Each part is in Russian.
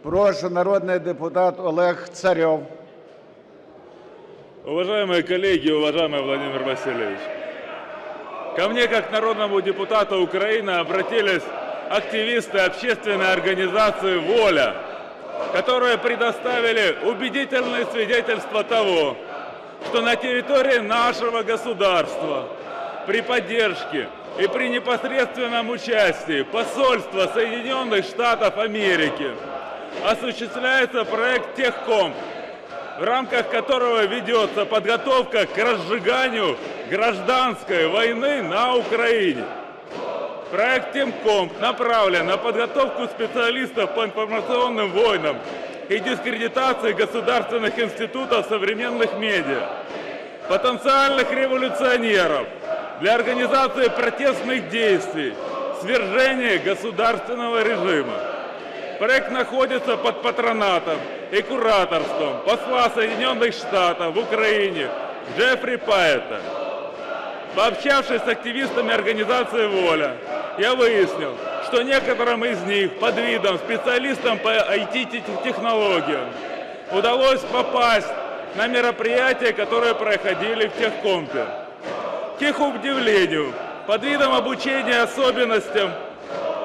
Прошу, народный депутат Олег Царев. Уважаемые коллеги, уважаемый Владимир Васильевич, ко мне, как народному депутату Украины, обратились активисты общественной организации «Воля», которые предоставили убедительные свидетельства того, что на территории нашего государства при поддержке и при непосредственном участии посольства Соединенных Штатов Америки осуществляется проект «Техкомп», в рамках которого ведется подготовка к разжиганию гражданской войны на Украине. Проект «Техкомп» направлен на подготовку специалистов по информационным войнам и дискредитации государственных институтов современных медиа, потенциальных революционеров для организации протестных действий, свержения государственного режима. Проект находится под патронатом и кураторством посла Соединенных Штатов в Украине Джеффри Пайета. Пообщавшись с активистами организации «Воля», я выяснил, что некоторым из них под видом специалистам по IT-технологиям удалось попасть на мероприятия, которые проходили в Техкомпе. К их удивлению, под видом обучения особенностям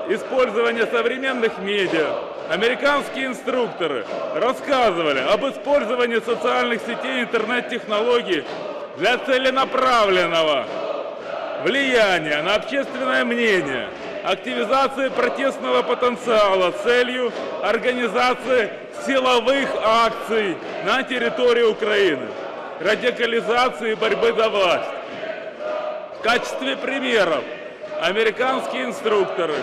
использования современных медиа, американские инструкторы рассказывали об использовании социальных сетей и интернет-технологий для целенаправленного влияния на общественное мнение, активизации протестного потенциала с целью организации силовых акций на территории Украины, радикализации и борьбы за власть. В качестве примеров американские инструкторы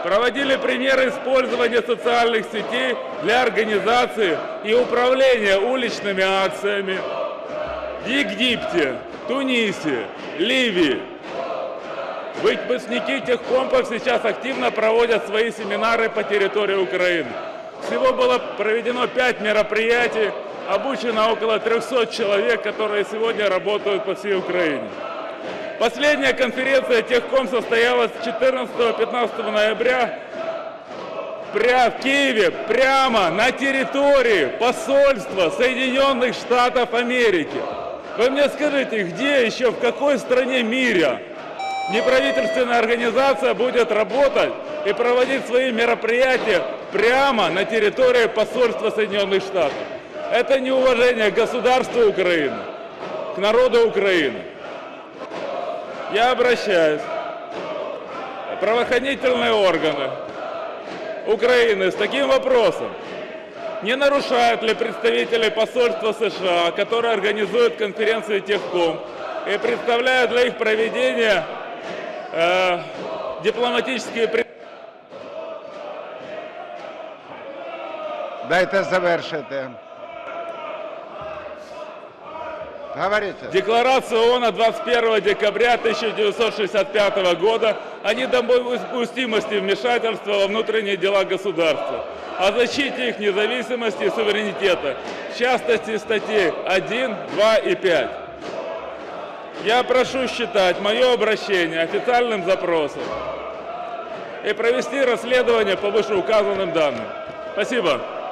проводили примеры использования социальных сетей для организации и управления уличными акциями в Египте, Тунисе, Ливии. Выпускники техкомпов сейчас активно проводят свои семинары по территории Украины. Всего было проведено 5 мероприятий, обучено около 300 человек, которые сегодня работают по всей Украине. Последняя конференция Техком состоялась 14-15 ноября в Киеве, прямо на территории посольства Соединенных Штатов Америки. Вы мне скажите, где еще, в какой стране мира неправительственная организация будет работать и проводить свои мероприятия прямо на территории посольства Соединенных Штатов? Это неуважение к государству Украины, к народу Украины. Я обращаюсь в правоохранительные органы Украины с таким вопросом. Не нарушают ли представители посольства США, которые организуют конференции Техком и представляют для их проведения дипломатические... Дайте завершити. Говорите. Декларация ООН 21 декабря 1965 года о недопустимости вмешательства во внутренние дела государства, о защите их независимости и суверенитета, в частности статей 1, 2 и 5. Я прошу считать мое обращение официальным запросом и провести расследование по вышеуказанным данным. Спасибо.